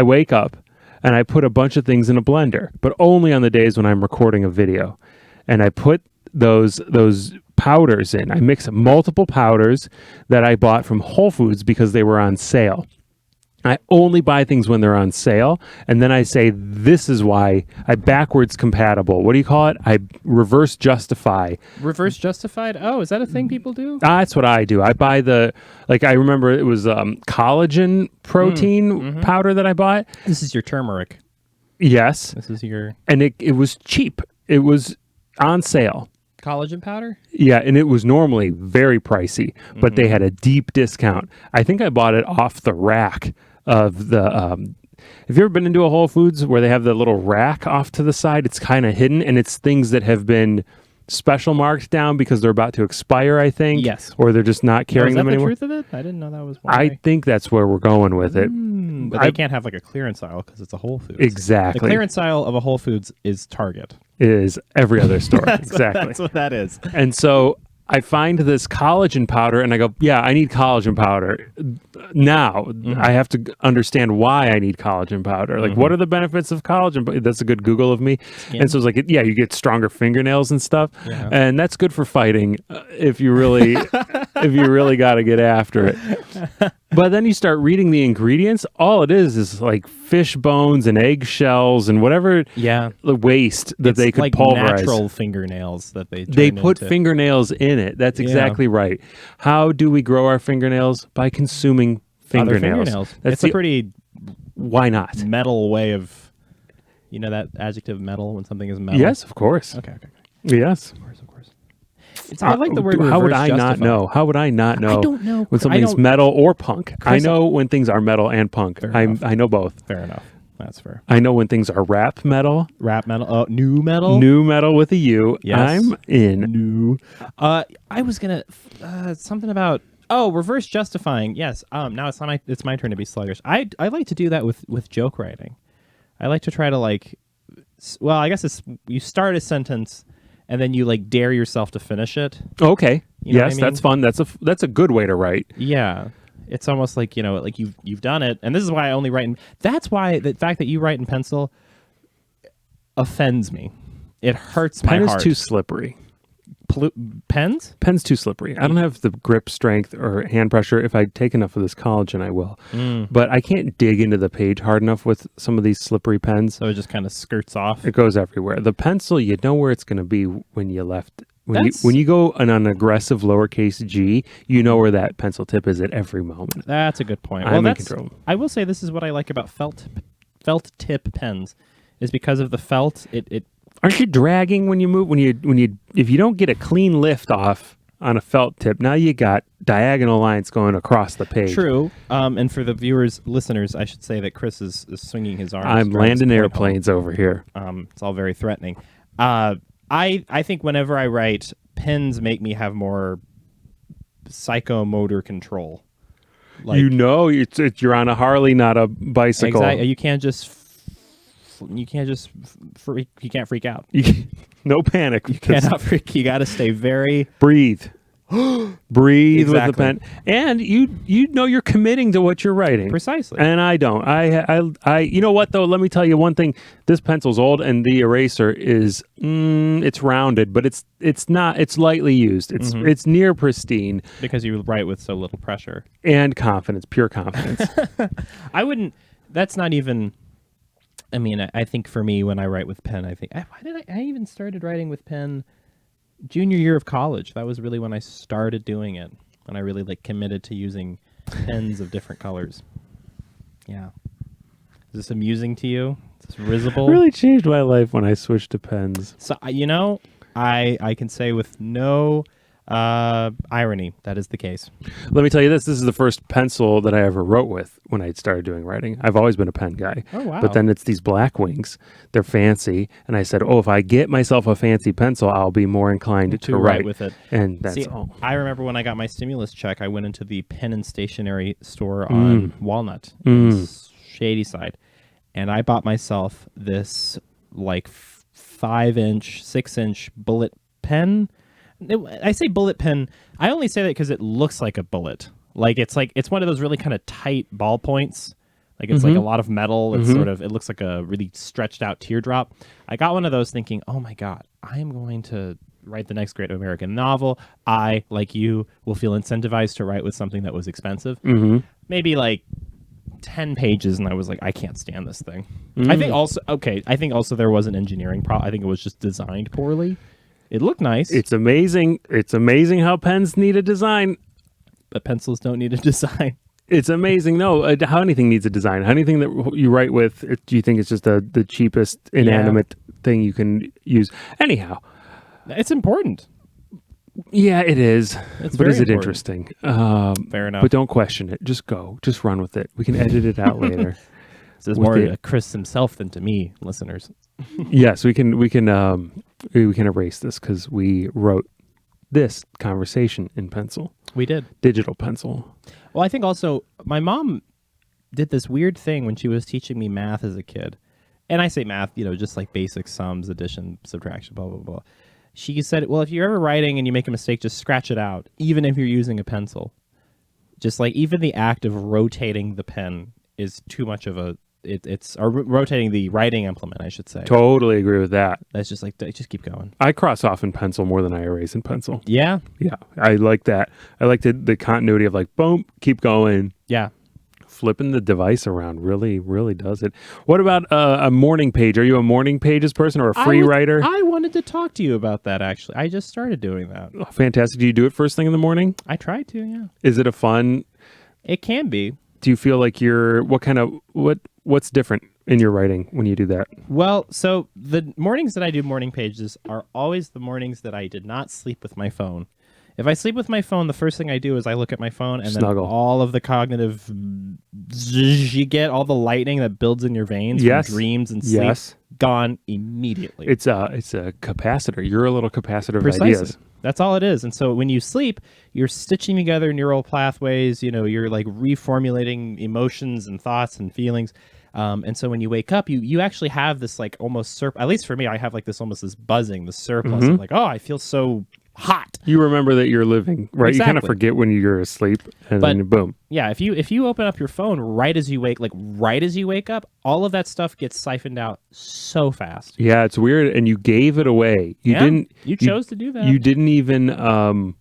I wake up and I put a bunch of things in a blender, but only on the days when I'm recording a video. And I put those powders in. I mix multiple powders that I bought from Whole Foods because they were on sale. I only buy things when they're on sale, and then I say, this is why I backwards compatible. What do you call it? I reverse justify. Reverse justified? Oh, is that a thing people do? That's what I do. I buy I remember it was collagen protein powder that I bought. This is your turmeric. Yes. This is your... And it was cheap. It was on sale. Collagen powder? Yeah, and it was normally very pricey, but they had a deep discount. I think I bought it off the rack of the have you ever been into a Whole Foods where they have the little rack off to the side? It's kind of hidden, and it's things that have been special marked down because they're about to expire, I think. Yes. Or they're just not carrying them anymore. Is that the truth of it? I didn't know that was one I way. think that's where we're going with it. But they can't have like a clearance aisle because it's a Whole Foods. Exactly. The clearance aisle of a Whole Foods is Target. Is every other store. Exactly. That's what that is. And so I find this collagen powder and I go, yeah, I need collagen powder. Now I have to understand why I need collagen powder. Like, what are the benefits of collagen? That's a good Google of me. Skin. And so it's like, yeah, you get stronger fingernails and stuff. Yeah. And that's good for fighting if you really, if you really got to get after it. But then you start reading the ingredients. All it is like fish bones and egg shells and whatever the waste that they could like pulverize. Natural fingernails that they put fingernails in it. That's exactly right. How do we grow our fingernails? By consuming fingernails. It's a pretty why not metal way of, you know, that adjective metal when something is metal. Yes, of course. Okay. Yes. Of course. I like the word. How would reverse I not justify. know? How would I not know? I don't know when something's metal or punk. Chris, I know when things are metal and punk. I know both. Fair enough. That's fair. I know when things are rap metal. Rap metal. Oh, new metal. New metal with a U. Yes. I'm in. New. I was gonna something about reverse justifying. Yes. Now it's my turn to be sluggish. I like to do that with joke writing. I like to try to I guess you start a sentence and then you like dare yourself to finish it. Okay. You know yes, what I mean? that's fun. That's a good way to write. Yeah. It's almost like, you know, like you've done it. And this is why I only write that's why the fact that you write in pencil offends me. It hurts my heart. Pen is too slippery. Pens? Pen's too slippery. I don't have the grip strength or hand pressure. If I take enough of this collagen, I will. But I can't dig into the page hard enough with some of these slippery pens. So it just kind of skirts off. It goes everywhere. The pencil, you know where it's going to be when you left. When you go on an aggressive lowercase g, you know where that pencil tip is at every moment. That's a good point. I'm in control. I will say this is what I like about felt tip pens, is because of the felt. It aren't you dragging when you move if you don't get a clean lift off on a felt tip, now you got diagonal lines going across the page. True. And for the listeners, I should say that Chris is swinging his arms. I'm landing airplanes over here. It's all very threatening. I think whenever I write, pens make me have more psychomotor control. Like, you're on a Harley, not a bicycle. Exactly. You can't freak out. No panic. You cannot freak. You got to stay very... Breathe. Breathe exactly. with the pen. And you know you're committing to what you're writing. Precisely. And I don't. I you know what, though? Let me tell you one thing. This pencil's old, and the eraser is, it's rounded, but it's not. It's lightly used. It's near pristine. Because you write with so little pressure. And confidence, pure confidence. I wouldn't... That's not even... I mean, I think for me, when I write with pen, I think... Why did I even started writing with pen... Junior year of college. That was really when I started doing it. When I really committed to using pens of different colors. Yeah. Is this amusing to you? Is this risible? It really changed my life when I switched to pens. So, I can say with no irony, that is the case. Let me tell you this is the first pencil that I ever wrote with when I started doing writing. I've always been a pen guy. Oh, wow. But then it's these black wings. They're fancy. And I said, if I get myself a fancy pencil, I'll be more inclined to write with it. And that's all. I remember when I got my stimulus check, I went into the pen and stationery store on Walnut, Shady Side. And I bought myself this 5-inch, 6-inch bullet pen. I say bullet pen. I only say that because it looks like a bullet. It's one of those really kind of tight ballpoints. Like it's like a lot of metal. It's sort of, it looks like a really stretched out teardrop. I got one of those thinking, oh my God, I am going to write the next great American novel. I, like you, will feel incentivized to write with something that was expensive. Maybe like 10 pages, and I was like, I can't stand this thing. I think also there was an engineering problem. I think it was just designed poorly. It looked nice. It's amazing. It's amazing how pens need a design. But pencils don't need a design. It's amazing. No, how anything needs a design. Anything that you write with, do you think it's just the cheapest inanimate thing you can use? Anyhow. It's important. Yeah, it is. It's but very is it important. interesting? Fair enough. But don't question it. Just go. Just run with it. We can edit it out later. This is more to Chris himself than to me, listeners. Yes, we can erase this because we wrote this conversation in pencil. We did. Digital pencil. Well, I think also my mom did this weird thing when she was teaching me math as a kid. And I say math, just like basic sums, addition, subtraction, blah, blah, blah. She said, well, if you're ever writing and you make a mistake, just scratch it out, even if you're using a pencil. Just like even the act of rotating the pen is too much of or rotating the writing implement, I should say. Totally agree with that. That's just like, just keep going. I cross off in pencil more than I erase in pencil. Yeah? Yeah, I like that. I like the continuity of like, boom, keep going. Yeah. Flipping the device around really, really does it. What about a morning page? Are you a morning pages person or a free writer? I wanted to talk to you about that, actually. I just started doing that. Oh, fantastic. Do you do it first thing in the morning? I try to, yeah. Is it a fun? It can be. Do you feel like what's different in your writing when you do that? Well, so the mornings that I do morning pages are always the mornings that I did not sleep with my phone. If I sleep with my phone, the first thing I do is I look at my phone and Snuggle. then all of the cognitive you get all the lightning that builds in your veins from dreams and sleep gone immediately. It's a capacitor. You're a little capacitor of Precisely. ideas. That's all it is. And so when you sleep, you're stitching together neural pathways, you're like reformulating emotions and thoughts and feelings. And so when you wake up, you actually have this like almost at least for me, I have like this almost this buzzing, the surplus of like, oh, I feel so hot. You remember that you're living, right? Exactly. You kind of forget when you're asleep and then boom. Yeah, if you open up your phone right as you wake up, all of that stuff gets siphoned out so fast. Yeah, it's weird. And you gave it away. You chose to do that. You didn't even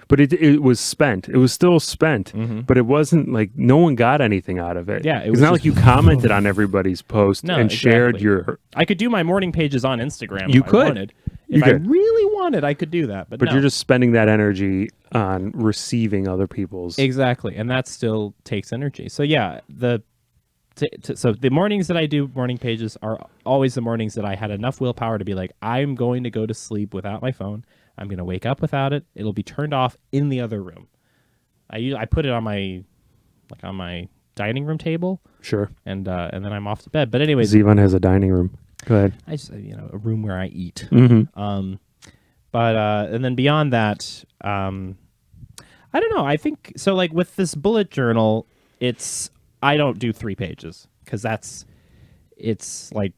but it was spent. It was still spent, but it wasn't like no one got anything out of it. Yeah, it's not like you commented on everybody's post and shared your. I could do my morning pages on Instagram. You if could. I wanted. If I really wanted, I could do that. But no. You're just spending that energy on receiving other people's. Exactly, and that still takes energy. So yeah, so the mornings that I do morning pages are always the mornings that I had enough willpower to be like, I'm going to go to sleep without my phone. I'm going to wake up without it. It'll be turned off in the other room. I put it on my dining room table. Sure. And then I'm off to bed. But anyways, Zivan has a dining room. Go ahead. I just a room where I eat. Mm-hmm. But and then beyond that, I don't know. I think so. Like with this bullet journal, I don't do 3 pages because it's like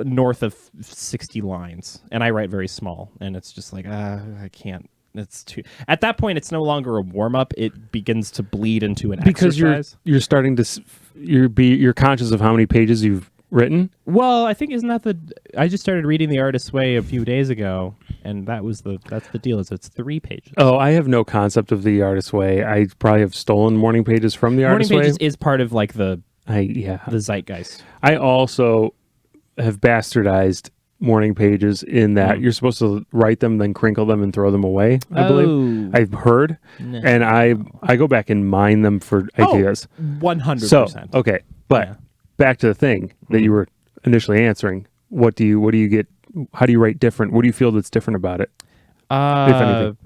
north of 60 lines, and I write very small, and it's just like I can't. It's too. At that point, it's no longer a warm up. It begins to bleed into an because exercise. You're starting to you're conscious of how many pages you've written. Well, I think I just started reading The Artist's Way a few days ago, and that's the deal. Is it's 3 pages. Oh, I have no concept of The Artist's Way. I probably have stolen morning pages from The Artist's Way. Morning pages is part of like the zeitgeist. I also have bastardized morning pages in that you're supposed to write them, then crinkle them and throw them away. I believe I've heard, and I go back and mine them for ideas. 100%. So okay, but back to the thing that you were initially answering. What do you get? How do you write different? What do you feel that's different about it? If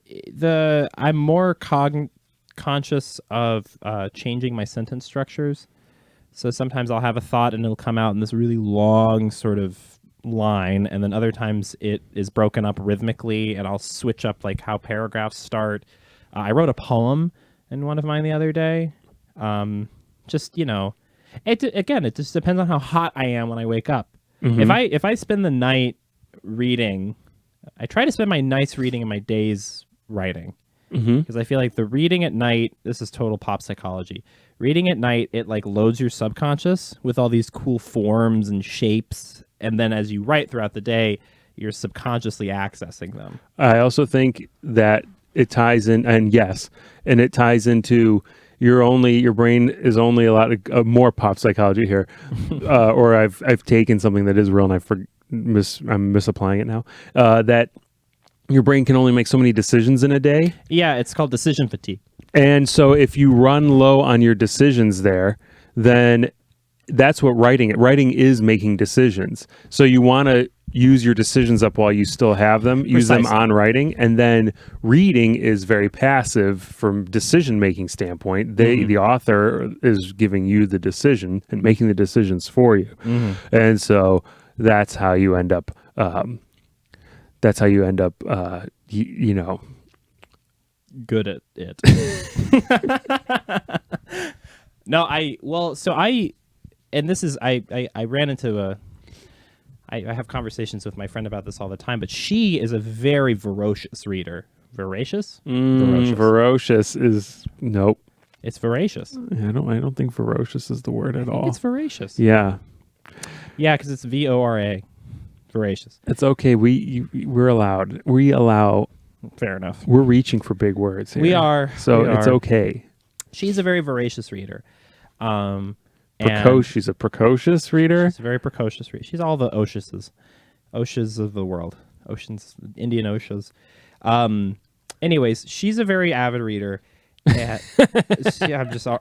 anything, I'm more conscious of changing my sentence structures. So sometimes I'll have a thought and it'll come out in this really long sort of line, and then other times it is broken up rhythmically, and I'll switch up like how paragraphs start. I wrote a poem in one of mine the other day. Just it just depends on how hot I am when I wake up. Mm-hmm. If I spend the night reading, I try to spend my nights reading and my days writing. because I feel like the reading at night, this is total pop psychology. Reading at night, it like loads your subconscious with all these cool forms and shapes, and then as you write throughout the day, you're subconsciously accessing them. I also think that it ties in, and it ties into your brain is only a lot of more pop psychology here, or I've taken something that is real and I'm misapplying it now. That your brain can only make so many decisions in a day. Yeah, it's called decision fatigue. And so if you run low on your decisions there, then that's what writing is making decisions. So you want to use your decisions up while you still have them, use them on writing, and then reading is very passive from decision making standpoint. The author is giving you the decision and making the decisions for you. And so that's how you end up you know, good at it. No, I ran into I have conversations with my friend about this all the time, but she is a very voracious reader. Voracious? Voracious is nope. It's voracious. I don't think ferocious is the word at all. It's voracious. Yeah. Yeah, because it's VORA. Voracious. It's okay. We're allowed. We allow. Fair enough. We're reaching for big words here. We are. So it's okay. She's a very voracious reader. She's a precocious reader. She's a very precocious reader. She's all the Oshas of the world. Oceans, Indian Oshas. Anyways, she's a very avid reader. And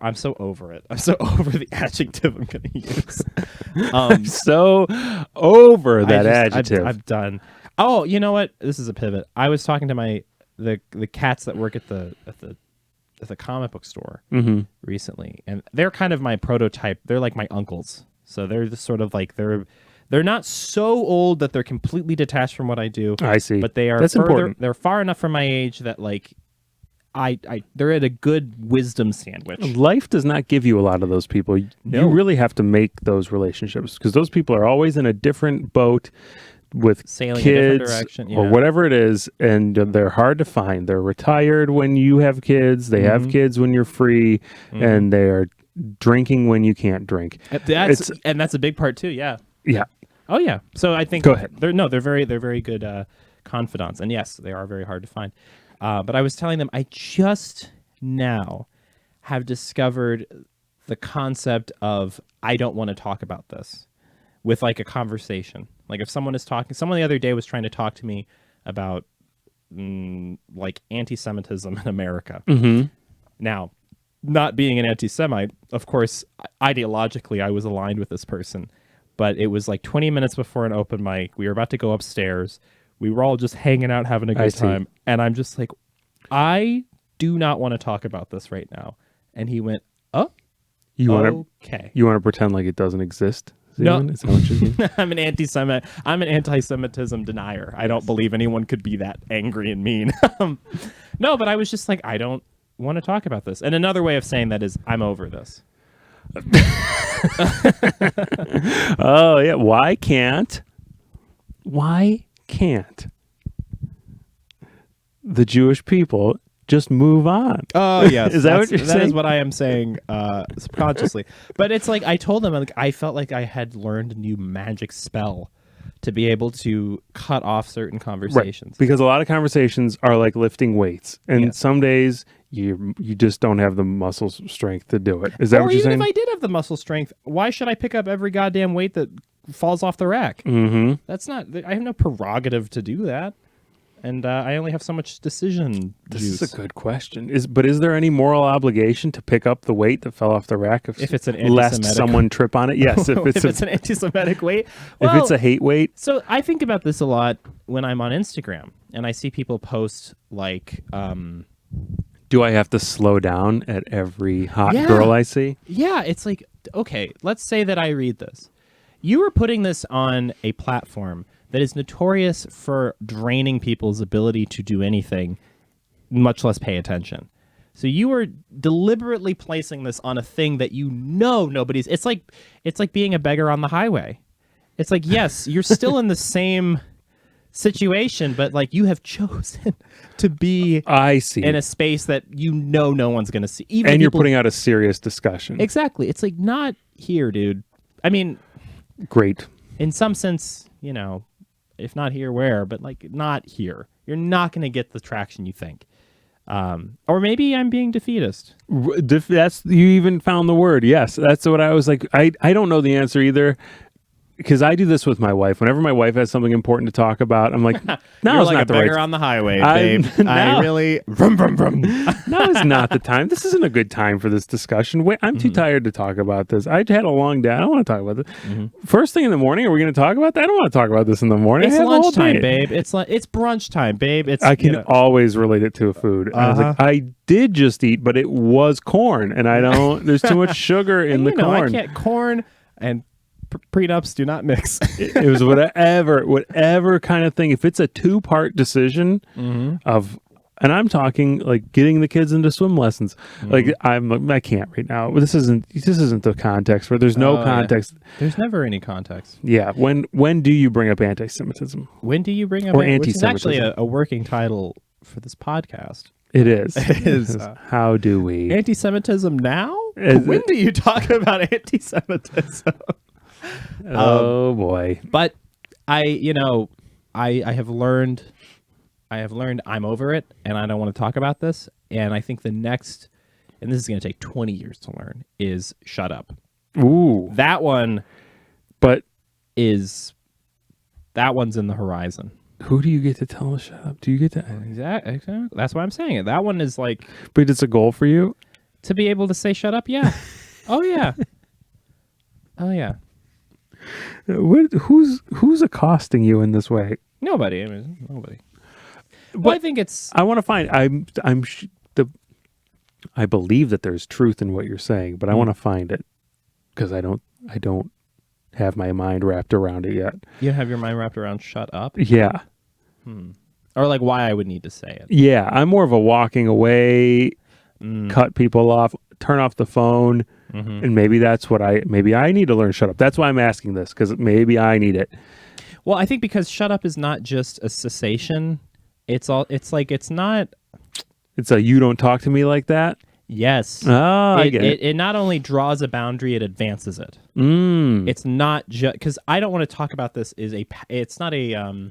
I'm so over it. I'm so over the adjective I'm going to use. I'm so over that adjective. I'm done. Oh, you know what? This is a pivot. I was talking to the cats that work at the comic book store recently, and they're kind of my prototype. They're like my uncles, so they're just sort of like they're not so old that they're completely detached from what I do. I see, but they are. That's important. They're far enough from my age that like they're at a good wisdom sandwich. Life does not give you a lot of those people. No. You really have to make those relationships because those people are always in a different boat with sailing kids in a different direction, or whatever it is, and they're hard to find. They're retired when you have kids. They have kids when you're free, and they are drinking when you can't drink. That's a big part too. Yeah. Yeah. Oh yeah. So I think Go ahead. They're very good confidants, and yes, they are very hard to find. But I was telling them I just now have discovered the concept of I don't want to talk about this with like a conversation. Like if someone the other day was trying to talk to me about like anti-Semitism in America. Now, not being an anti-Semite, of course, ideologically I was aligned with this person, but it was like 20 minutes before an open mic. We were about to go upstairs. We were all just hanging out, having a good time. And I'm just like, I do not want to talk about this right now. And he went, oh, okay. You want to pretend like it doesn't exist? No, is that what you mean? I'm an anti-Semite. I'm an anti-Semitism denier. I don't believe anyone could be that angry and mean. No, but I was just like, I don't want to talk about this. And another way of saying that is, I'm over this. Oh yeah. Why can't the Jewish people just move on? Oh yes, is that what you're saying? That is what I am saying subconsciously. But it's like I told them, like, I felt like I had learned a new magic spell to be able to cut off certain conversations. Right. Because a lot of conversations are like lifting weights, and some days you just don't have the muscle strength to do it. Is that what you're saying? Even if I did have the muscle strength, why should I pick up every goddamn weight that falls off the rack? That's not. I have no prerogative to do that. And I only have so much decision This juice. is a good question. Is there any moral obligation to pick up the weight that fell off the rack if it's an lest someone trip on it? Yes, if it's an anti-Semitic weight. Well, if it's a hate weight. So I think about this a lot when I'm on Instagram and I see people post like. Do I have to slow down at every hot girl I see? Yeah, it's like, okay, let's say that I read this. You are putting this on a platform that is notorious for draining people's ability to do anything, much less pay attention. So you are deliberately placing this on a thing that you know nobody's. It's like being a beggar on the highway. It's like, yes, you're still in the same situation, but like you have chosen to be I see. in a space that no one's going to see. Even And you're people- putting out a serious discussion. Exactly. It's like not here, dude. I mean, Great. in some sense, if not here, where? But like not here. You're not going to get the traction you think. Or maybe I'm being defeatist. That's you even found the word. Yes, that's what I was like. I don't know the answer either. Because I do this with my wife. Whenever my wife has something important to talk about, I'm like, "No, You're it's like not a the beggar right. on the highway, I'm- babe. no. I really vroom, vroom, vroom. No, it's not the time. This isn't a good time for this discussion. Wait, I'm too tired to talk about this. I had a long day. I don't want to talk about this. First thing in the morning, are we going to talk about that? I don't want to talk about this in the morning. It's I have a whole lunchtime, day. babe. It's brunch time, babe. It's I can always relate it to food. And I was like, I did just eat, but it was corn, and I don't. There's too much sugar in the corn. I can't corn and prenups do not mix. It was whatever kind of thing. If it's a 2-part decision of, and I'm talking like getting the kids into swim lessons, like I can't right now. This isn't the context where there's no context. Yeah. There's never any context. Yeah. When do you bring up anti-Semitism? When do you bring up Or which is actually anti-Semitism. a working title for this podcast. It is. It is. How do we? Anti-Semitism now? Is When it- do you talk about anti-Semitism? Oh boy. But I have learned I'm over it and I don't want to talk about this. And I think the next, and this is going to take 20 years to learn, is shut up. Ooh. That one But that one's in the horizon. who do you get to tell to shut up? Do you get to? Exactly. That's why I'm saying it. That one is like But it's a goal for you. to be able to say shut up. Yeah. Oh yeah. Oh yeah. Who's accosting you in this way? Nobody. I mean, nobody. But But I think it's I want to find. I believe that there's truth in what you're saying, but I want to find it because I don't have my mind wrapped around it yet. you have your mind wrapped around shut up, Yeah, or like why I would need to say it. yeah. I'm more of a walking away, cut people off, turn off the phone, and maybe that's what maybe I need to learn. Shut up. That's why I'm asking this because maybe I need it. Well, I think because shut up is not just a cessation. It's not. It's a you don't talk to me like that. Yes. Oh, I get it. It not only draws a boundary, it advances it. It's not just because I don't want to talk about this. It's not a.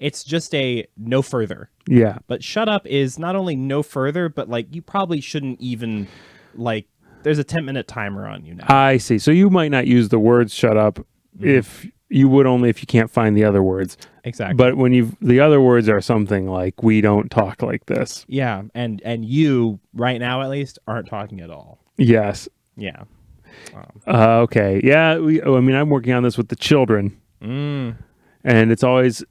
It's just a no further. Yeah. But shut up is not only no further, but like you probably shouldn't even like. There's a 10-minute timer on you now. I see. So you might not use the words "shut up" if you would only if you can't find the other words. Exactly. But when the other words are something like "we don't talk like this." Yeah, and you right now at least aren't talking at all. Yes. Yeah. Okay. Yeah. I mean, I'm working on this with the children, and it's always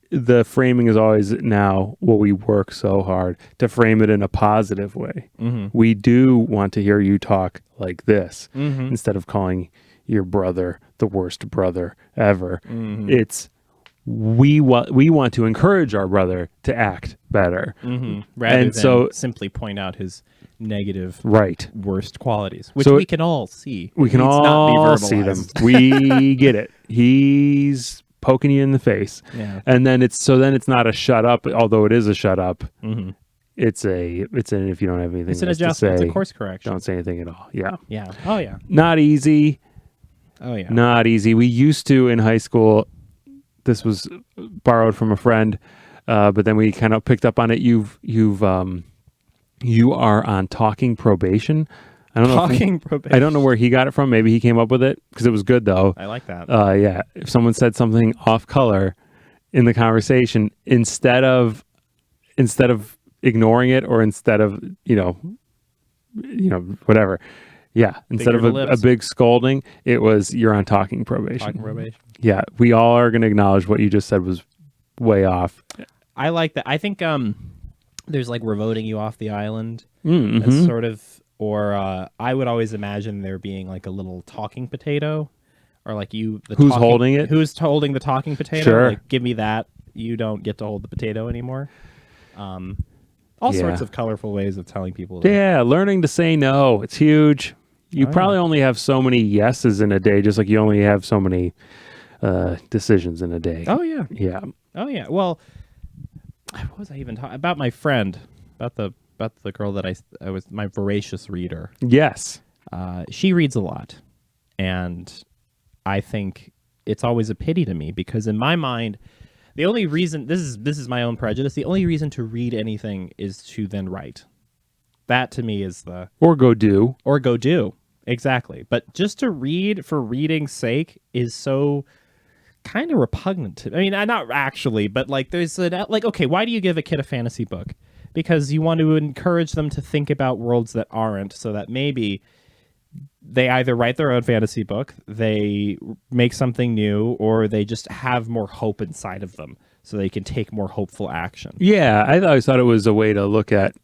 the framing is always now. Well, we work so hard to frame it in a positive way. We do want to hear you talk like this instead of calling your brother the worst brother ever. It's we want to encourage our brother to act better, Rather and than so simply point out his negative right. worst qualities, which So we can all see. We It can needs not be all see them. verbalized. We get it. He's poking you in the face, Yeah. and then it's not a shut up, although it is a shut up. It's an if you don't have anything It's an else to adjustment. It's say, a course correction. don't say anything at all. Yeah, Yeah. Oh yeah. not easy. Oh yeah. Not easy. We used to in high school. This was borrowed from a friend, but then we kind of picked up on it. You are on talking probation. I don't know. Talking probation. I don't know where he got it from. Maybe he came up with it because it was good though. I like that. Yeah. If someone said something off color in the conversation, instead of ignoring it or instead of whatever. Yeah. Instead of Finger to a lips. big scolding, it was you're on talking probation. Talking probation. Yeah. We all are going to acknowledge what you just said was way off. I like that. I think there's like we're voting you off the island. Mm-hmm. That's sort of, or I would always imagine there being like a little talking potato, or like Who's holding it? Who's holding the talking potato? Sure. Like, give me that. You don't get to hold the potato anymore. All Yeah. sorts of colorful ways of telling people. To, Yeah. Learning to say no. It's huge. You probably only have so many yeses in a day, just like you only have so many decisions in a day. Oh yeah. Yeah. Oh yeah. Well, what was I even talking about? My friend, about the girl that I was my voracious reader. Yes. She reads a lot, and I think it's always a pity to me because in my mind, the only reason this is my own prejudice. The only reason to read anything is to then write. That to me is the Or go do. or go do exactly. But just to read for reading's sake is so kind of repugnant to, I mean, not actually, but like there's a like, okay, why do you give a kid a fantasy book? Because you want to encourage them to think about worlds that aren't, so that maybe they either write their own fantasy book, they make something new, or they just have more hope inside of them so they can take more hopeful action. Yeah, I always thought it was a way to look at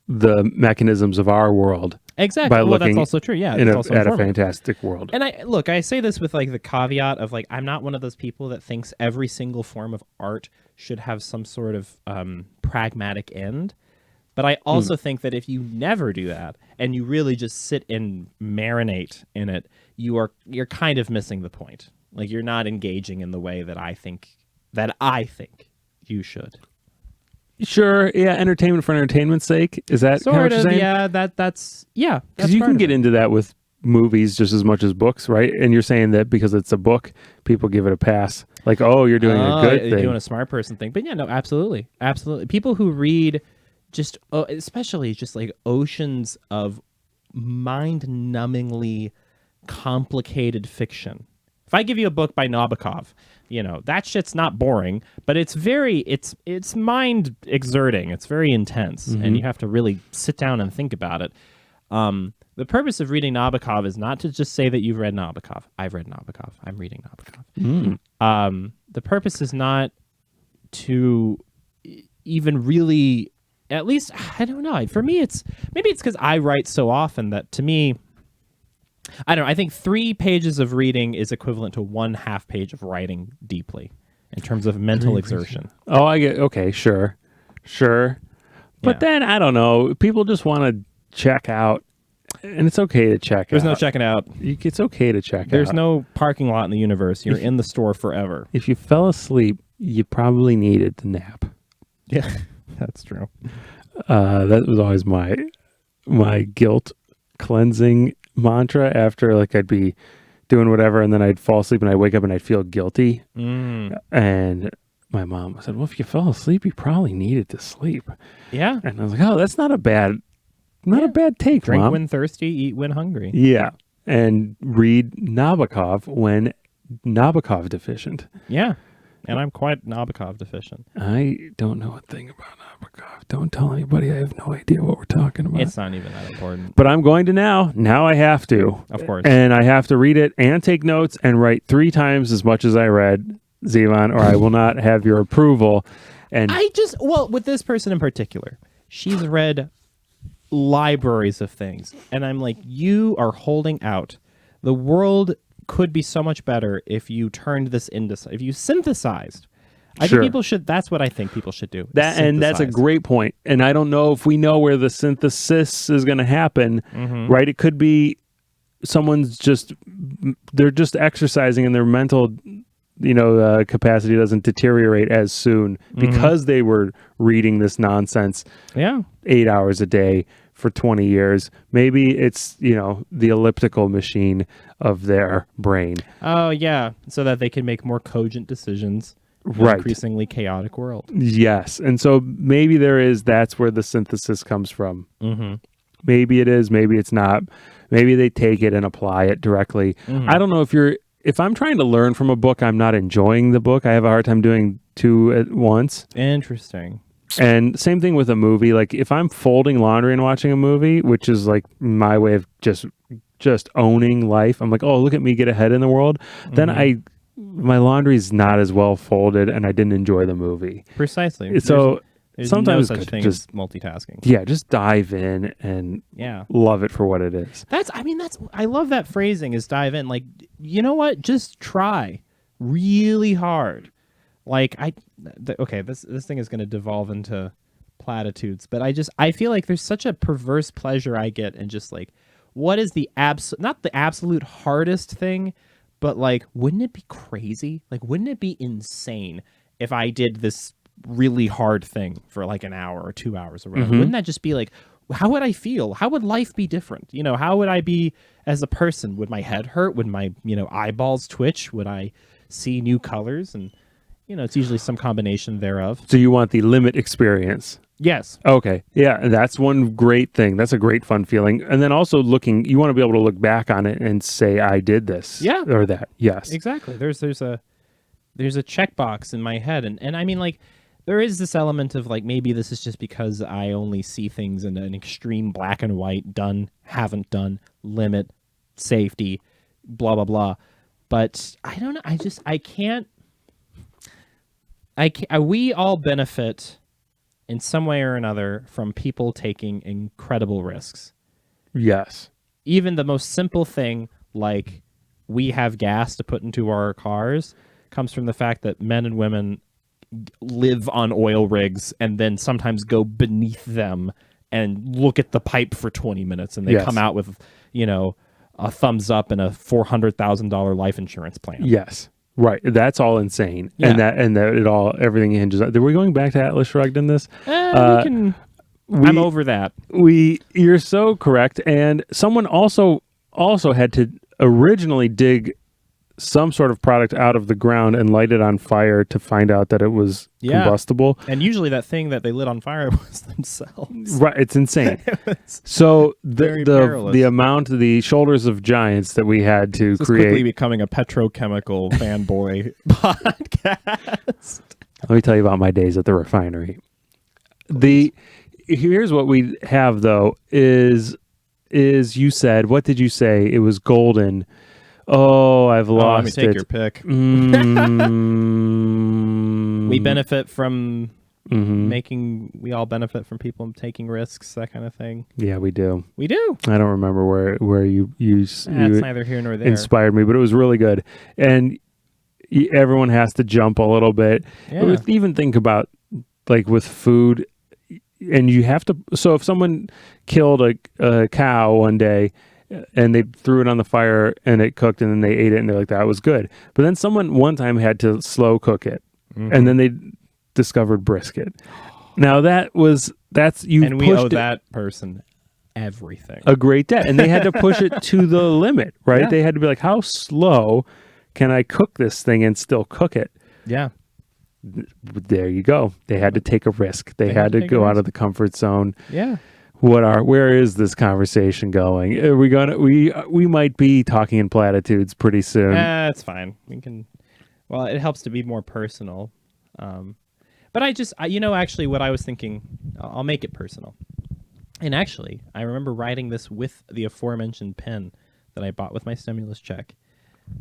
the mechanisms of our world. Exactly. By Well, that's looking also true. Yeah, at it's also a informative. fantastic world. And I say this with like the caveat of like I'm not one of those people that thinks every single form of art should have some sort of pragmatic end. But I also think that if you never do that and you really just sit and marinate in it, you're kind of missing the point. Like you're not engaging in the way that I think you should. Sure, yeah, entertainment for entertainment's sake. Is that kind of what Sort you're of, saying? yeah. That's Because you part can of get it. into that with movies just as much as books, right? And you're saying that because it's a book, people give it a pass. Like, oh, you're doing a good You're thing. doing a smart person thing. But yeah, no, absolutely. Absolutely. People who read just, especially just like oceans of mind-numbingly complicated fiction. If I give you a book by Nabokov, that shit's not boring, but it's mind exerting. It's very intense, and you have to really sit down and think about it. The purpose of reading Nabokov is not to just say that you've read Nabokov. I've read Nabokov. I'm reading Nabokov. The purpose is not to even really, at least, I don't know. For me, maybe it's because I write so often that to me, I don't know. I think 3 pages of reading is equivalent to 1/2 page of writing deeply in terms of mental exertion. Oh, I get, okay, sure. But Yeah. then, I don't know, people just want to check out, and it's okay to check There's out. no checking out. It's okay to check out. There's no parking lot in the universe. You're in the store forever. If you fell asleep, you probably needed the nap. Yeah, that's true. That was always my guilt cleansing mantra after, like, I'd be doing whatever and then I'd fall asleep and I'd wake up and I'd feel guilty. And my mom said, well, if you fell asleep, you probably needed to sleep. Yeah. And I was like, oh, that's not a bad take, Drink Mom. when thirsty, eat when hungry. Yeah. And read Nabokov when Nabokov deficient. Yeah. And I'm quite Nabokov deficient. I don't know a thing about Nabokov. Don't tell anybody. I have no idea what we're talking about. It's not even that important. But I'm going to now. Now I have to. Of course. And I have to read it and take notes and write 3 times as much as I read, Zivan, or I will not have your approval. And with this person in particular, she's read libraries of things. And I'm like, you are holding out. The world could be so much better if you turned this into, if you synthesized. I Sure. think people should, that's what I think people should do. and that's a synthesize. great point. And I don't know if we know where the synthesis is going to happen, right? It could be they're just exercising and their mental capacity doesn't deteriorate as soon because they were reading this nonsense Yeah. 8 hours a day for 20 years. Maybe it's, the elliptical machine of their brain. Oh, yeah. So that they can make more cogent decisions in an Right. increasingly chaotic world. Yes. And so maybe that's where the synthesis comes from. Mm-hmm. Maybe it is, maybe it's not. Maybe they take it and apply it directly. I don't know if I'm trying to learn from a book, I'm not enjoying the book. I have a hard time doing 2 at once. Interesting. And same thing with a movie. Like if I'm folding laundry and watching a movie, which is like my way of just owning life, I'm like, oh, look at me get ahead in the world. Then my laundry's not as well folded and I didn't enjoy the movie. Precisely. So There's sometimes no it's such good thing to as multitasking. Yeah, just dive in and Yeah. love it for what it is. I love that phrasing is dive in. Like, you know what? Just try really hard. Like this thing is going to devolve into platitudes, but I feel like there's such a perverse pleasure I get in just like, what is not the absolute hardest thing, but like, wouldn't it be crazy? Like, wouldn't it be insane if I did this really hard thing for like an hour or 2 hours or whatever, Mm-hmm. wouldn't that just be like, how would I feel? How would life be different? You know, how would I be as a person? Would my head hurt? Would my, eyeballs twitch? Would I see new colors? And, it's usually some combination thereof. So you want the limit experience. Yes. Okay. Yeah, and that's one great thing. That's a great fun feeling. And then also you want to be able to look back on it and say, I did this. Yeah. Or that. Yes. Exactly. There's a checkbox in my head. And I mean, like, there is this element of like, maybe this is just because I only see things in an extreme black and white, done, haven't done, limit, safety, blah, blah, blah. But I don't know. I can't, we all benefit in some way or another from people taking incredible risks. Yes. Even the most simple thing, like we have gas to put into our cars, comes from the fact that men and women live on oil rigs and then sometimes go beneath them and look at the pipe for 20 minutes and they Yes. come out with, a thumbs up and a $400,000 life insurance plan. Yes. Right. That's all insane. Yeah. And that it all, everything hinges on. Were we going back to Atlas Shrugged in this? I'm over that. You're so correct. And someone also had to originally dig some sort of product out of the ground and light it on fire to find out that it was combustible. And usually that thing that they lit on fire was themselves. Right, it's insane. It's So very the perilous. amount, the shoulders of giants that we had to This is quickly create. becoming a petrochemical fanboy podcast. Let me tell you about my days at the refinery. Here's what we have though is you said, what did you say? It was golden. Oh, I've lost let me take it. your pick. Mm. We benefit from Mhm. we all benefit from people taking risks, that kind of thing. Yeah, we do. We do. I don't remember where you That's neither here nor there. inspired me, but it was really good. And everyone has to jump a little bit. Yeah. Even think about like with food, and you have to. So if someone killed a cow one day and they threw it on the fire and it cooked and then they ate it and they're like, that was good. But then someone one time had to slow cook it and then they discovered brisket. Now and we owe pushed that person everything. a great debt, and they had to push it to the limit, right? Yeah. They had to be like, how slow can I cook this thing and still cook it? Yeah. There you go. They had to take a risk. They had to take a go out risk. of the comfort zone. Yeah. Where is this conversation going? Are we we might be talking in platitudes pretty soon. It's fine. Well, it helps to be more personal. But actually what I was thinking, I'll make it personal. And actually, I remember writing this with the aforementioned pen that I bought with my stimulus check.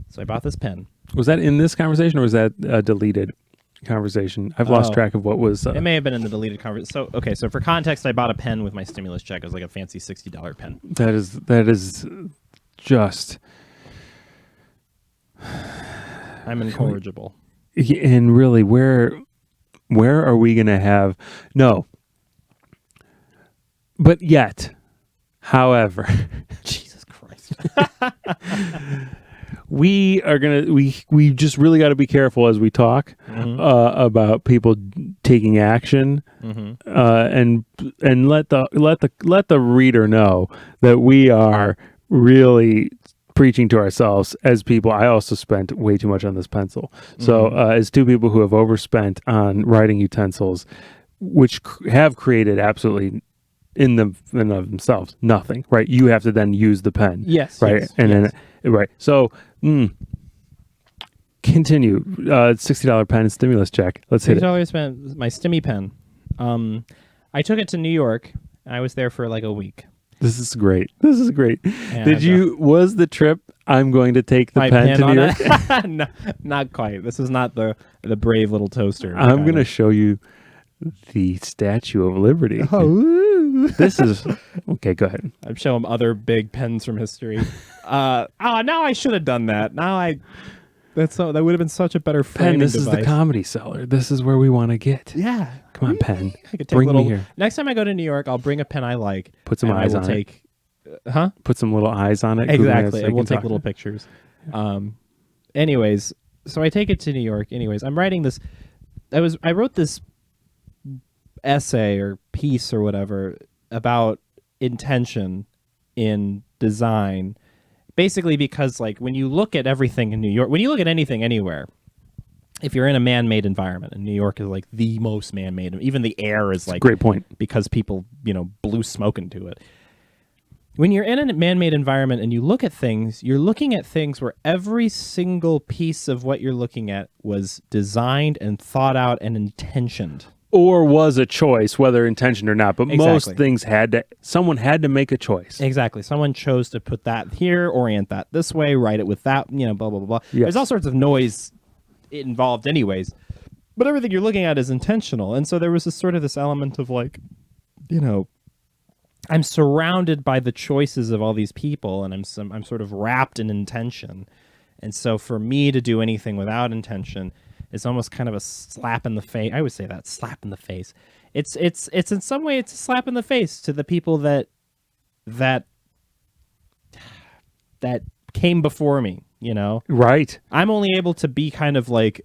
So I bought this pen. Was that in this conversation or was that a deleted conversation? I've lost track of what was. It may have been in the deleted conversation. So for context, I bought a pen with my stimulus check. It was like a fancy $60 pen. That is just. I'm incorrigible. And really, where are we going to have no? But yet, however, Jesus Christ. we are gonna we just really got to be careful as we talk about people taking action, and let the reader know that we are really preaching to ourselves as people. I also spent way too much on this pencil. So as two people who have overspent on writing utensils, which have created absolutely in of themselves nothing, right? You have to then use the pen. Yes. Right. Yes, and yes. then right. So continue. $60 pen and stimulus check. Let's hit it. $60 spent my stimmy pen. I took it to New York. I was there for like a week. This is great. This is great. And, Was the trip, I'm going to take the my pen to on New York? it? No, not quite. This is not the brave little toaster. I'm going to show you the Statue of Liberty. This is okay. Go ahead. I'm showing other big pens from history. Now I should have done that. That would have been such a better framing Pen, this device. is the comedy cellar. This is where we want to get. Yeah. Come on, Pen. I could take Bring a little, me here. Next time I go to New York, I'll bring a pen I like. Put some and eyes I will on it. take, Huh? Put some little eyes on it. Google it Exactly. so And you we'll can take talk. little pictures. Anyways, so I take it to New York. Anyways, I'm writing this I wrote this essay or piece or whatever about intention in design, basically because like when you look at everything in New York, when you look at anything anywhere, if you're in a man-made environment, and New York is like the most man-made, even the air is like Great point. because people blew smoke into it. When you're in a man-made environment and you look at things, you're looking at things where every single piece of what you're looking at was designed and thought out and intentioned. Or was a choice, whether intentioned or not. But most things someone had to make a choice. Exactly. Someone chose to put that here, orient that this way, write it with that, blah, blah, blah, blah. Yes. There's all sorts of noise involved anyways. But everything you're looking at is intentional. And so there was this element of like, I'm surrounded by the choices of all these people, and I'm sort of wrapped in intention. And so for me to do anything without intention is almost kind of a slap in the face. I would say that, slap in the face. It's in some way it's a slap in the face to the people that came before me, Right. I'm only able to be kind of like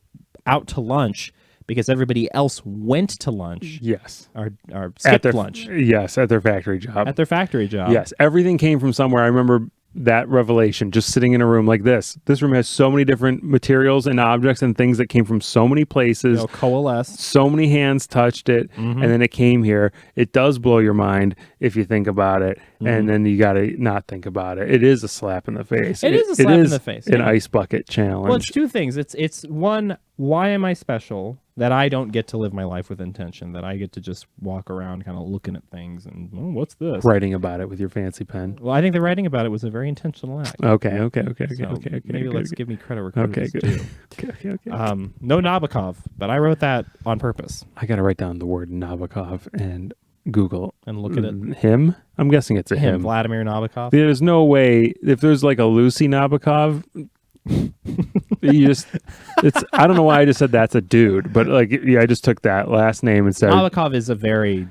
out to lunch because everybody else went to lunch. Yes. Or skipped lunch. Yes, at their factory job. At their factory job. Yes, everything came from somewhere. I remember that revelation, just sitting in a room like this. This room has so many different materials and objects and things that came from so many places. Coalesced. So many hands touched it, and then it came here. It does blow your mind if you think about it, and then you got to not think about it. It is a slap in the face. It is a slap in the face. An ice bucket challenge. Well, it's two things. It's one, why am I special that I don't get to live my life with intention, that I get to just walk around kind of looking at things and, what's this? Writing about it with your fancy pen. Well, I think the writing about it was a very intentional act. Okay. Maybe let's give me credit where credit is good. due. Okay. No Nabokov, but I wrote that on purpose. I got to write down the word Nabokov and Google and look at it. Him? I'm guessing it's a him. Vladimir Nabokov. There's no way, if there's like a Lucy Nabokov, I don't know why I just said that's a dude, but I just took that last name and said Nabokov is a very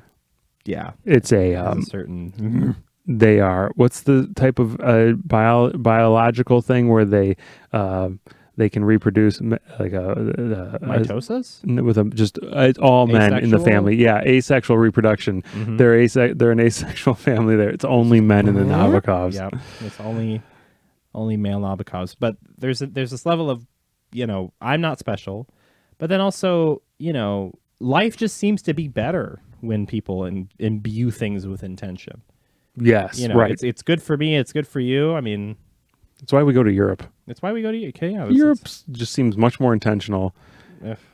it's a certain they are, what's the type of biological thing where they can reproduce like mitosis with all men in the family. Asexual reproduction. They're an asexual family there. It's only men in the Nabokovs. Yep. It's only male Nabokovs. But there's this level of, I'm not special, but then also, life just seems to be better when people imbue things with intention. Yes, right. It's good for me. It's good for you. I mean, that's why we go to Europe. That's why we go to UK. Yeah, Europe just seems much more intentional.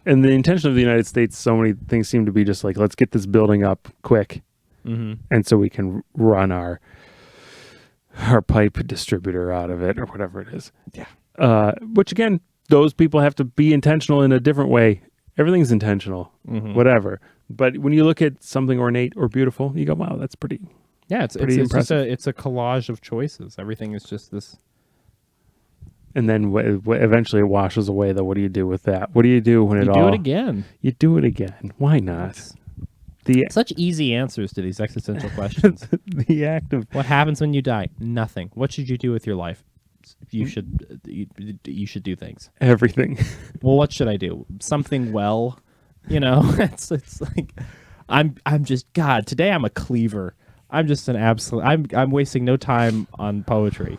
And the intention of the United States, so many things seem to be just like, let's get this building up quick. And so we can run our pipe distributor out of it or whatever it is. Yeah. Which again, those people have to be intentional in a different way. Everything's intentional, whatever. But when you look at something ornate or beautiful, you go, wow, that's pretty. Yeah, it's impressive. It's a collage of choices. Everything is just this. And then eventually it washes away, though. What do you do with that? What do you do when you do it again? You do it again. Why not? Such easy answers to these existential questions. The act of... What happens when you die? Nothing. What should you do with your life? You should do things. Everything. Well, what should I do? Something well. It's like I'm just, God, today I'm a cleaver. I'm just an absolute, I'm wasting no time on poetry.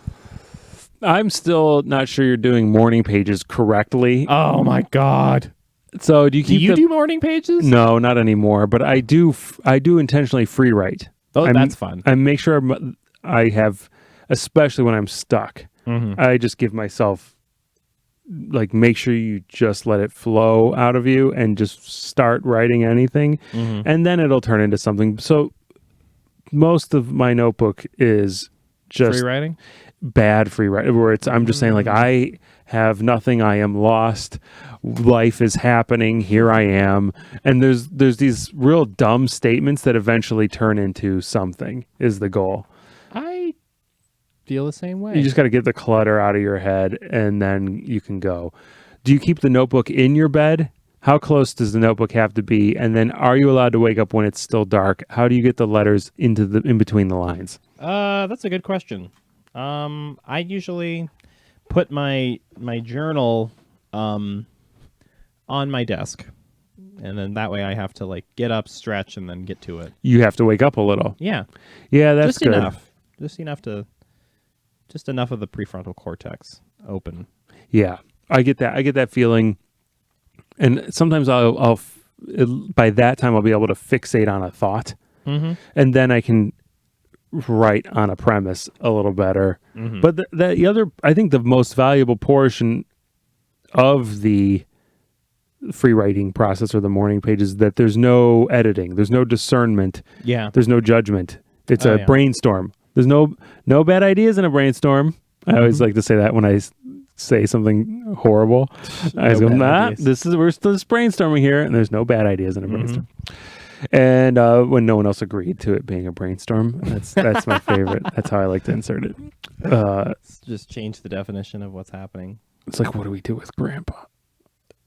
I'm still not sure you're doing morning pages correctly. Oh my God. So do you do morning pages? No, not anymore, but I do intentionally free write. Oh, that's fun. I make sure I have, especially when I'm stuck, I just give myself, make sure you just let it flow out of you and just start writing anything. And then it'll turn into something. So most of my notebook is just free writing, bad free writing, where I'm just saying I have nothing, I am lost, life is happening, here I am, and there's these real dumb statements that eventually turn into something is the goal. I feel the same way. You just got to get the clutter out of your head, and then you can go. Do you keep the notebook in your bed? How close does the notebook have to be? And then are you allowed to wake up when it's still dark? How do you get the letters in between the lines? That's a good question. I usually put my journal on my desk, And then that way I have to like get up, stretch, and then get to it. You have to wake up a little. Yeah. Yeah, that's Just good. enough. Just enough of the prefrontal cortex open. Yeah, I get that. I get that feeling. And sometimes by that time I'll be able to fixate on a thought. Mm-hmm. And then I can write on a premise a little better. Mm-hmm. But the other, I think the most valuable portion of the free writing process or the morning page is that there's no editing, there's no discernment, Yeah. there's no judgment. It's a yeah. brainstorm. There's no bad ideas in a brainstorm. I always like to say that when I say something horrible. I go, we're still just brainstorming here, and there's no bad ideas in a brainstorm. And when no one else agreed to it being a brainstorm, that's my favorite. That's how I like to insert it. Let's just change the definition of what's happening. It's like, what do we do with Grandpa?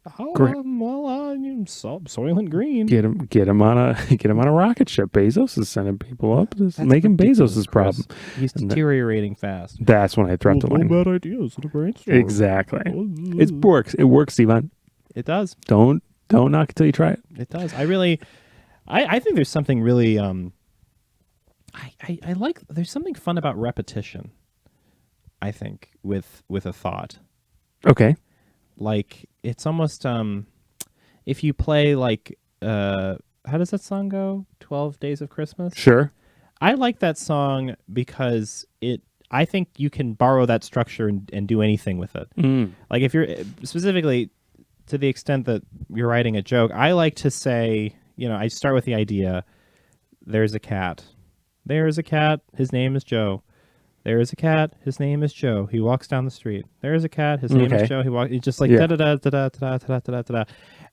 Soylent Green. Get him on a rocket ship. Bezos is sending people up. Making Bezos' problem. He's deteriorating fast. That's when I dropped the line. No bad ideas in a brainstorm. Exactly. It works. It works, Zivan. It does. Don't knock it till you try it. It does. I think there's something really I like. There's something fun about repetition. I think with a thought. Okay. Like it's almost if you play like how does that song go? 12 Days of Christmas? Sure. I like that song because I think you can borrow that structure and do anything with it. Like if you're specifically to the extent that you're writing a joke, I like to say, I start with the idea, there's a cat. There is a cat, his name is Joe. There is a cat. His name is Joe. He walks down the street. There is a cat. His name is Joe. He's just like da da da da da da da da da da.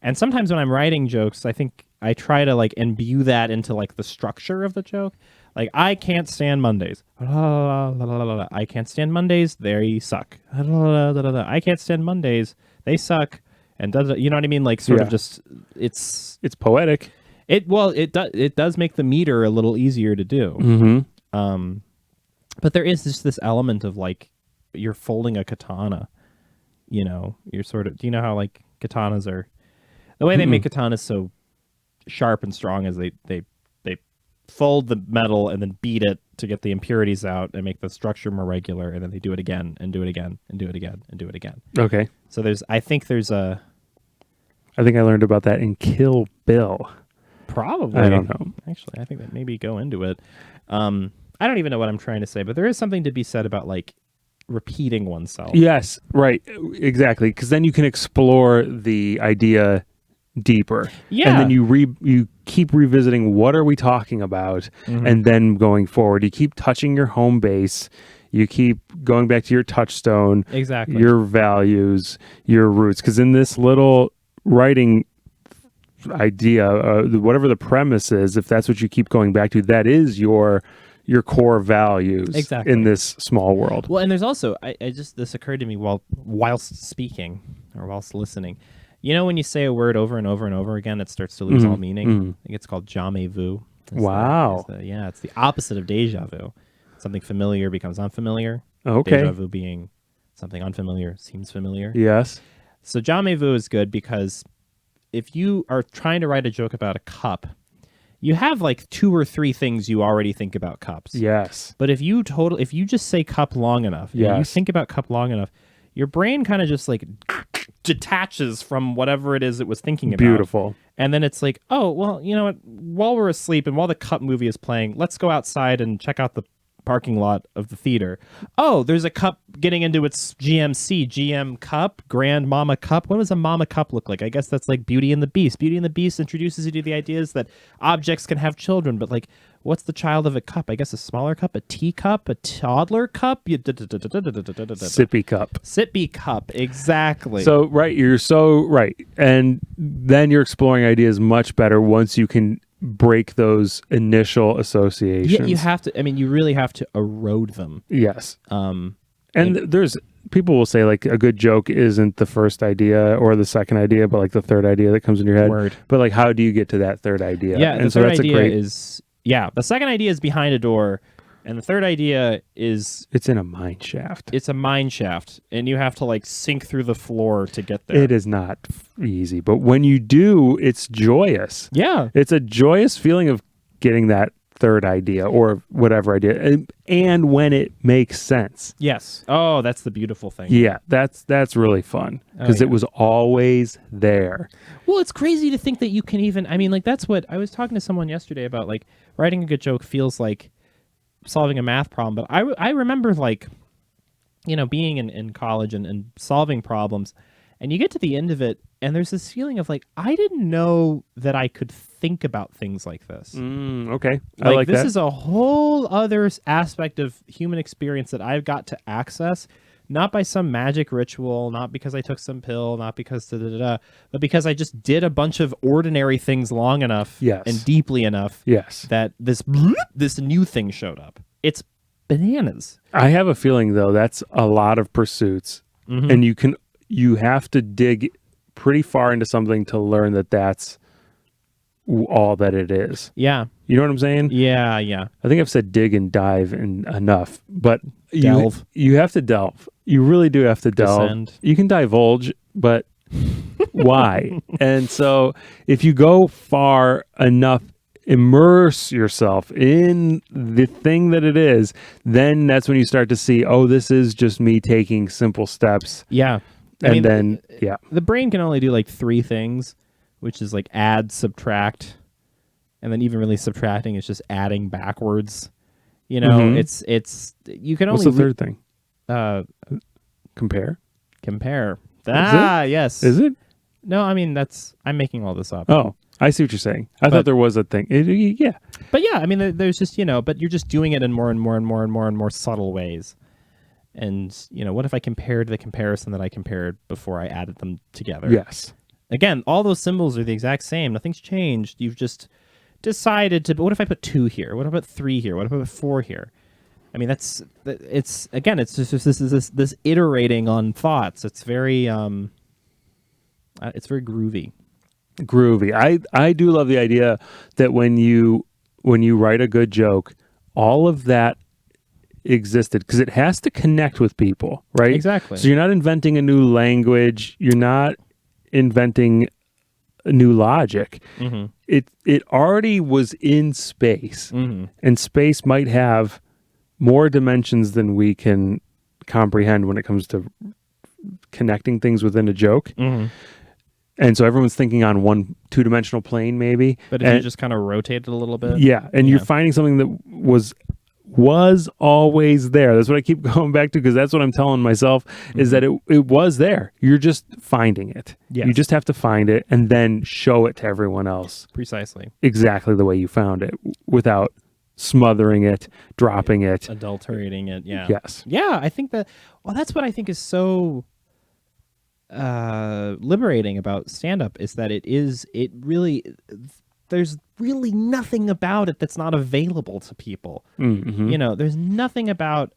And sometimes when I'm writing jokes, I think I try to like imbue that into like the structure of the joke. Like I can't stand Mondays. I can't stand Mondays. They suck. I can't stand Mondays. They suck. And you know what I mean? Like sort of just it's poetic. It does make the meter a little easier to do. Mm-hmm. But there is just this element of like you're folding a katana, you're sort of, do you know how like katanas are, the way they make katanas so sharp and strong is they fold the metal and then beat it to get the impurities out and make the structure more regular, and then they do it again and do it again and do it again and do it again. Okay. So I think I learned about that in Kill Bill. Probably. I don't know. Actually, I think that maybe go into it. I don't even know what I'm trying to say, but there is something to be said about like repeating oneself. Yes, right. Exactly. Because then you can explore the idea deeper. Yeah. And then you keep revisiting what are we talking about, and then going forward. You keep touching your home base. You keep going back to your touchstone. Exactly. Your values, your roots. Because in this little writing idea, whatever the premise is, if that's what you keep going back to, that is your core values in this small world. Well, and there's also, this occurred to me whilst speaking or whilst listening. When you say a word over and over and over again, it starts to lose all meaning. I think it's called jamais vu. Wow. It's the opposite of deja vu. Something familiar becomes unfamiliar. Okay. Deja vu being something unfamiliar seems familiar. Yes. So jamais vu is good because if you are trying to write a joke about a cup, you have like 2 or 3 things you already think about cups. Yes. But if you just say cup long enough, you think about cup long enough, your brain kind of just like detaches from whatever it is it was thinking about. Beautiful. And then it's like, oh, well, you know what? While we're asleep and while the cup movie is playing, let's go outside and check out the parking lot of the theater. Oh, there's a cup getting into its GM cup, Grand Mama Cup. What does a Mama Cup look like? I guess that's like Beauty and the Beast. Beauty and the Beast introduces you to the ideas that objects can have children, but like, what's the child of a cup? I guess a smaller cup, a teacup, a toddler cup? Sippy cup. Sippy cup, exactly. So, right, you're so right. And then you're exploring ideas much better once you can break those initial associations. Yeah, you have to, you really have to erode them. Yes. And there's people will say like a good joke isn't the first idea or the second idea, but like the third idea that comes in your head. Word. But like, how do you get to that third idea? Yeah, and the third idea is, the second idea is behind a door. And the third idea is It's in a mine shaft. it's a mine shaft, and you have to like sink through the floor to get there. It is not easy, but when you do, it's joyous. Yeah. It's a joyous feeling of getting that third idea or whatever idea, and when it makes sense. Yes. Oh, that's the beautiful thing. Yeah, that's really fun because Oh, it yeah. was always there. Well, it's crazy to think that you can even. I mean, like that's what I was talking to someone yesterday about. Like writing a good joke feels like solving a math problem. But I remember like, being in college and solving problems, and you get to the end of it, and there's this feeling of like I didn't know that I could think about things like this. Okay, I Like like this that. is a whole other aspect of human experience that I've got to access, not by some magic ritual, not because I took some pill, not because but because I just did a bunch of ordinary things long enough Yes. and deeply enough Yes, that this new thing showed up. It's bananas. I have a feeling though that's a lot of pursuits, and you have to dig pretty far into something to learn that that's all that it is. Yeah. You know what I'm saying? Yeah. Yeah. I think I've said dig and dive enough, but Delve. You have to delve. You really do have to delve. Descend. You can divulge, but why? And so if you go far enough, immerse yourself in the thing that it is, then that's when you start to see, oh, this is just me taking simple steps. Yeah. Yeah. The brain can only do like 3 things, which is like add, subtract, and then even really subtracting is just adding backwards. It's you can What's only the third thing? Compare. compare. it? Yes. Is it? No, I mean I'm making all this up. Oh, I see what you're saying. I But- thought there was a thing. Yeah. But yeah, I mean there's just, but you're just doing it in more and more and more and more and more subtle ways. And, what if I compared the comparison that I compared before I added them together? Yes. Again, all those symbols are the exact same. Nothing's changed. You've just decided to. But what if I put 2 here? What if I put 3 here? What if I put 4 here? I mean, it's just this iterating on thoughts. It's very groovy. Groovy. I do love the idea that when you write a good joke, all of that existed because it has to connect with people, right? Exactly. So you're not inventing a new language. You're not inventing a new logic. Mm-hmm. It already was in space, Mm-hmm. and space might have more dimensions than we can comprehend when it comes to connecting things within a joke. Mm-hmm. And so everyone's thinking on one 2-dimensional plane, maybe. But if you just kind of rotate it a little bit, Yeah, and Yeah. you're finding something that was always there. That's what I keep going back to because that's what I'm telling myself is that it was there. You're just finding it. Yes. You just have to find it and then show it to everyone else precisely. exactly the way you found it without smothering it, dropping it. Adulterating it, yeah. Yes. Yeah, I think that's what I think is so liberating about stand-up is that there's really nothing about it that's not available to people. Mm-hmm. There's nothing about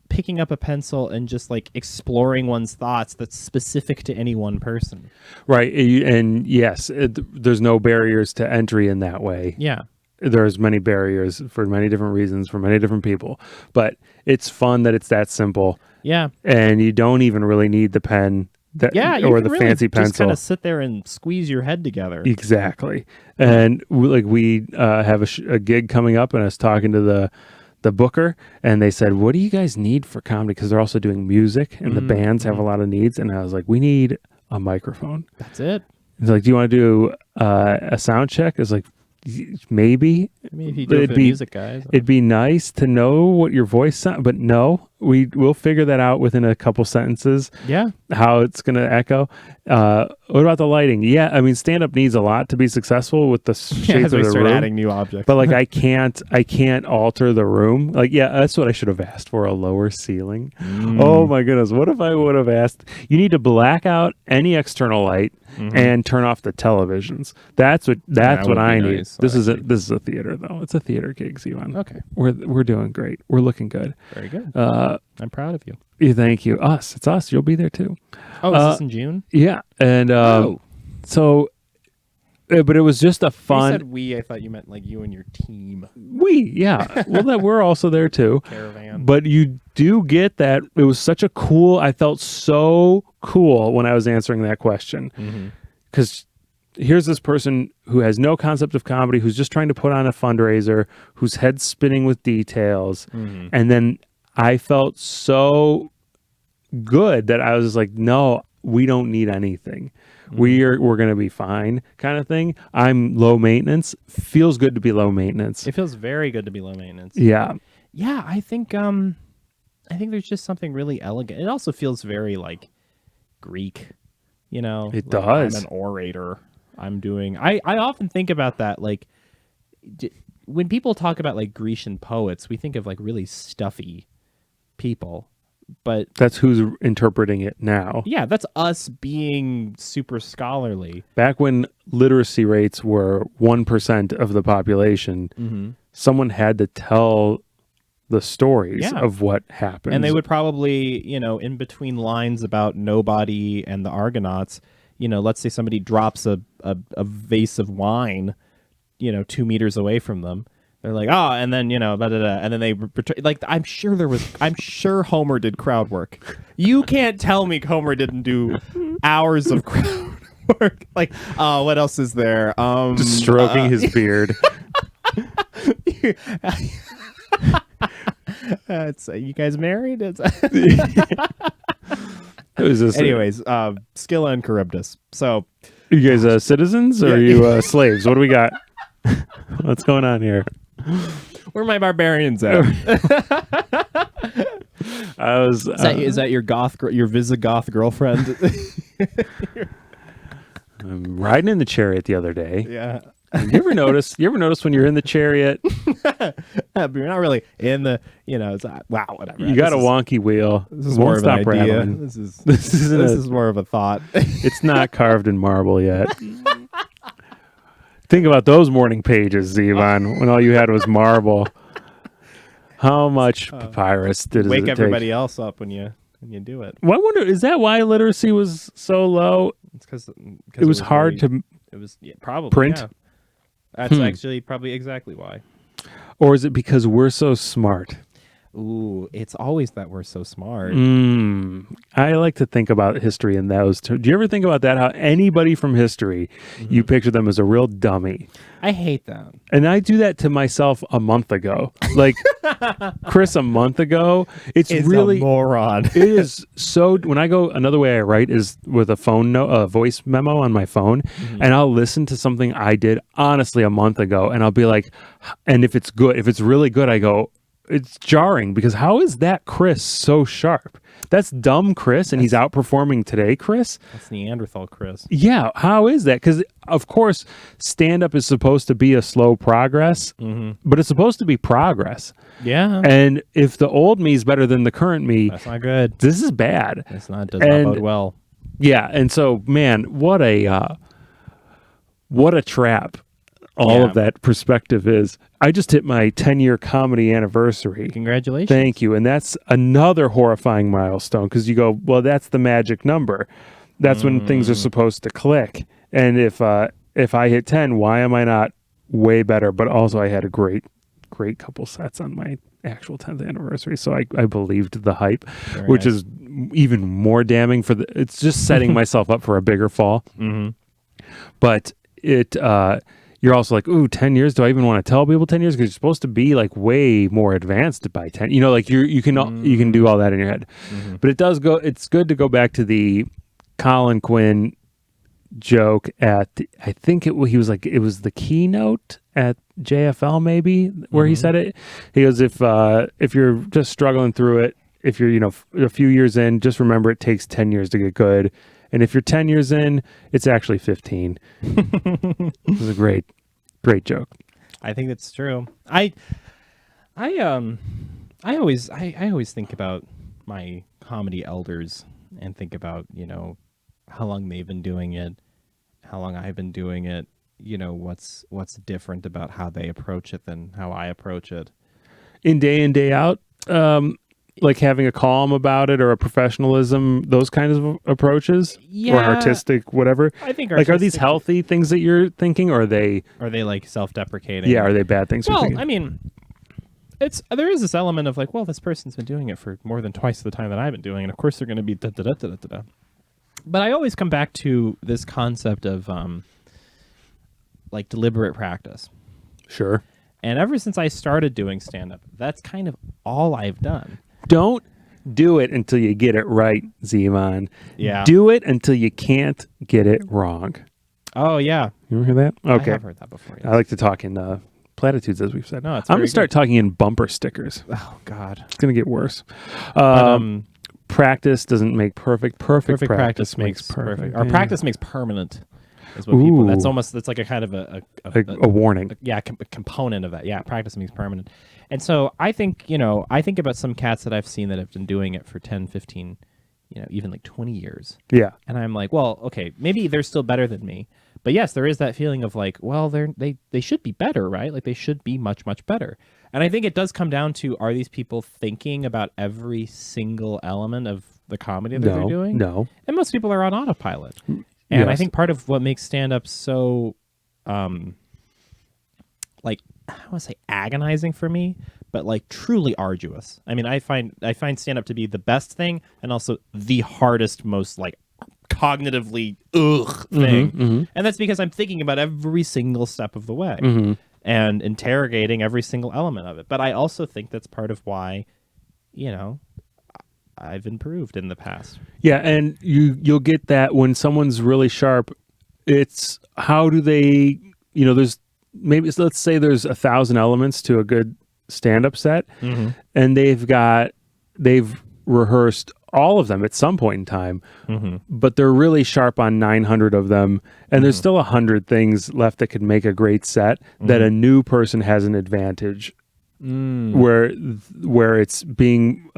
picking up a pencil and just like exploring one's thoughts that's specific to any one person. Right. And yes, there's no barriers to entry in that way. Yeah. There's many barriers for many different reasons for many different people, but it's fun that it's that simple. Yeah. And you don't even really need the pen Yeah, you or can the really fancy just pencil. kind of sit there and squeeze your head together. Exactly. And we have a gig coming up, and I was talking to the booker, and they said, "What do you guys need for comedy?" Because they're also doing music, and the bands have a lot of needs. And I was like, "We need a microphone." That's it. He's like, "Do you want to do a sound check?" I was like, "Maybe." I mean, if you do it It'd for the be- music guys. It'd be nice to know what your voice sounds, but no, we'll figure that out within a couple sentences, Yeah. how it's going to echo. What about the lighting? Yeah, I mean, stand-up needs a lot to be successful with the shape As of we the start room. adding new objects. But like, I can't alter the room. Like, yeah, that's what I should have asked for, a lower ceiling. Oh my goodness, what if I would have asked? You need to black out any external light and turn off the televisions. That's what That would I be need. nice, This is a theater though. It's a theater gig, Zivan. Okay. We're doing great. We're looking good. Very good. Uh, I'm proud of you. thank you. It's us. You'll be there too. Oh, is this in June? Yeah, and so But it was just a You fun. said we. I thought you meant like you and your team Yeah. Well, that we're also there too. caravan. But you do get that. It was such a cool. I felt so cool when I was answering that question because here's this person who has no concept of comedy, who's just trying to put on a fundraiser, whose head's spinning with details, and then I felt so good that I was just like, no, we don't need anything. We're going to be fine kind of thing. I'm low maintenance. Feels good to be low maintenance. It feels very good to be low maintenance. Yeah. Yeah, I think there's just something really elegant. It also feels very like Greek, you know. It like, does. I'm an orator. I'm doing. I often think about that. Like when people talk about like Grecian poets, we think of like really stuffy people, but That's who's interpreting it now. yeah, that's us being super scholarly. Back when literacy rates were 1% of the population, someone had to tell the stories Yeah. of what happened. And they would probably, in between lines about nobody and the Argonauts, let's say somebody drops a vase of wine, 2 meters away from them. They're like, oh, and then, blah, blah, blah. And then they, like, I'm sure Homer did crowd work. You can't tell me Homer didn't do hours of crowd work. Like, what else is there? just stroking his beard. You guys married? It was just, Anyways, Scylla and Charybdis. So, you guys citizens or are you slaves? What do we got? What's going on here? where are my barbarians at? I was. Is that your Visigoth girlfriend? I'm riding in the chariot the other day. Yeah. You ever notice when you're in the chariot, But you're not really in the, it's wow, whatever. you got a wonky wheel. This is Won't more of an stop idea. rattling. This is This isn't this a- is more of a thought. It's not carved in marble yet. Think about those morning pages, Zivan, when all you had was marble. How much papyrus did it Wake take? everybody else up when you do it. Well, I wonder, is that why literacy was so low? It's because It was hard to, It was probably print? Yeah. That's actually probably exactly why. or is it because we're so smart? Ooh, it's always that we're so smart. I like to think about history in those terms. Do you ever think about that? How anybody from history, you picture them as a real dummy. I hate that. And I do that to myself a month ago. Like Chris, a month ago, it's really a moron. it is so. When I go, another way I write is with a voice memo on my phone, and I'll listen to something I did honestly a month ago, and I'll be like, and if it's good, if it's really good, I go, it's jarring because how is that Chris so sharp? That's dumb Chris, and he's outperforming today Chris. That's Neanderthal Chris. Yeah, how is that? Because of course, stand up is supposed to be a slow progress, but it's supposed to be progress. Yeah. And if the old me is better than the current me, That's not good. this is bad. Does not bode well. Yeah, and so man, what a trap all of that perspective is. I just hit my 10-year comedy anniversary. Congratulations. Thank you. And that's another horrifying milestone because you go, well, that's the magic number. That's when things are supposed to click. And if I hit 10, why am I not way better? But also I had a great couple sets on my actual 10th anniversary. So I believed the hype, which nice. is even more damning it's just setting myself up for a bigger fall. But you're also like, ooh, 10 years. Do I even want to tell people 10 years? Because you're supposed to be like way more advanced by 10. Like you can do all that in your head. But it's good to go back to the Colin Quinn joke at, I think he was like, it was the keynote at JFL maybe where he said it. He goes, if you're just struggling through it, if you're, a few years in, just remember it takes 10 years to get good. And if you're 10 years in, it's actually 15. It was a great joke. I think that's true. I always think about my comedy elders and think about, how long they've been doing it, how long I've been doing it, what's different about how they approach it than how I approach it. In day out, like having a calm about it or a professionalism, those kinds of approaches, Yeah. or artistic, whatever. I think Like, are these artistic- healthy things that you're thinking, or are they? Are they like self-deprecating? Yeah, are they bad things? you're Well, thinking? I mean, there is this element of like, well, this person's been doing it for more than twice the time that I've been doing, and of course they're going to be da da da da da da. But I always come back to this concept of like deliberate practice. Sure. And ever since I started doing stand-up, that's kind of all I've done. Don't do it until you get it right, Zivan. Yeah. Do it until you can't get it wrong. Oh yeah. You ever hear that? Okay. I have heard that before. Yes. I like to talk in platitudes, as we've said. No, it's I'm very going to start good. talking in bumper stickers. Oh God. It's going to get worse. But, Practice doesn't make perfect. Perfect practice makes perfect. Or Yeah. practice makes permanent. Is what people. Ooh. That's like a kind of a A warning. a component of that. Yeah, practice makes permanent. And so I think, I think about some cats that I've seen that have been doing it for 10, 15, even like 20 years. Yeah. And I'm like, well, okay, maybe they're still better than me. But yes, there is that feeling of like, well, they should be better, right? Like they should be much, much better. And I think it does come down to, are these people thinking about every single element of the comedy that they're doing? No. And most people are on autopilot. And I Yes. think part of what makes stand-up so, like, I don't want to say agonizing for me, but like truly arduous. I mean, I find stand-up to be the best thing and also the hardest, most like cognitively thing. And that's because I'm thinking about every single step of the way and interrogating every single element of it. But I also think that's part of why, I've improved in the past. Yeah, and you'll get that when someone's really sharp. It's how do they? There's maybe let's say there's 1,000 elements to a good stand-up set, and they've rehearsed all of them at some point in time, but they're really sharp on 900 of them, and there's still 100 things left that could make a great set that a new person has an advantage, where it's being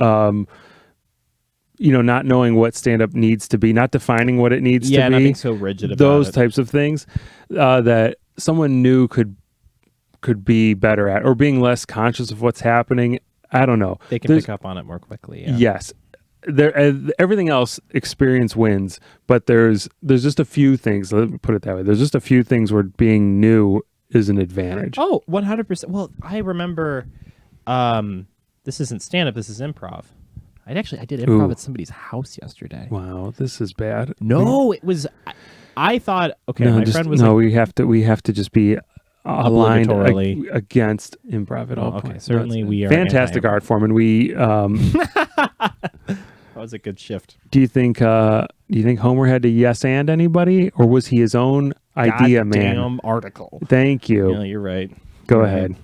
not knowing what stand-up needs to be, not defining what it needs to be. Yeah, not being so rigid about those it. types of things that someone new could be better at, or being less conscious of what's happening. I don't know. They can pick up on it more quickly. Yeah. Yes. Everything else, experience wins, but there's just a few things. Let me put it that way. There's just a few things where being new is an advantage. Oh, 100%. Well, I remember, this isn't stand-up, this is improv. I did improv Ooh. at somebody's house yesterday. Wow, this is bad. No, it was. I thought. Okay, No, my friend was. no. like, We have to just be aligned Obligatorily. against improv at all okay, points. certainly No, we are fantastic anti-improv. art form, and we. That was a good shift. Do you think Homer had to yes and anybody, or was he his own idea man? Goddamn article. Thank you. Yeah, you're right. Go You're ahead. right.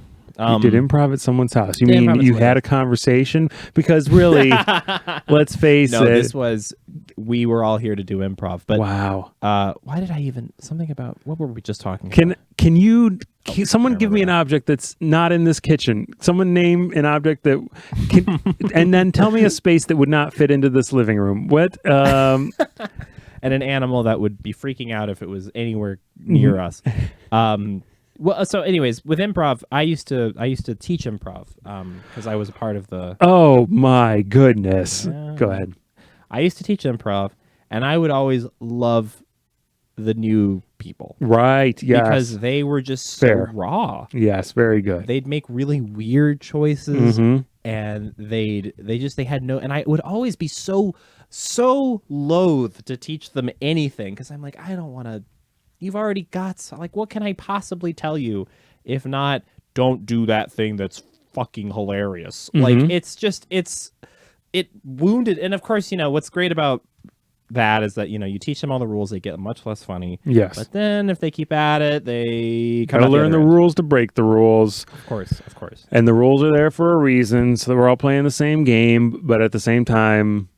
You did improv at someone's house. You did mean improv at you someone's had a house. conversation? Because really, let's face No, it. this was. We were all here to do improv, but Wow. why did I even something about what were we just talking about? Can someone give me an remember object that's not in this kitchen? Someone name an object that can, and then tell me a space that would not fit into this living room. What? And an animal that would be freaking out if it was anywhere near us. Well, so anyways, with improv, I used to teach improv because I was a part of the. Oh my goodness! Go ahead. I used to teach improv, and I would always love the new people Right. Yes. because they were just so Fair. raw. Yes. Very good. They'd make really weird choices, Mhm. and they had no. And I would always be so loath to teach them anything because I'm like, I don't want to. You've already got, like, what can I possibly tell you if not, don't do that thing that's fucking hilarious. Like, it wounded. And of course, what's great about that is that, you teach them all the rules, they get much less funny. Yes. But then if they keep at it, they come Gotta out learn the other end. rules to break the rules. Of course. And the rules are there for a reason, so that we're all playing the same game, but at the same time,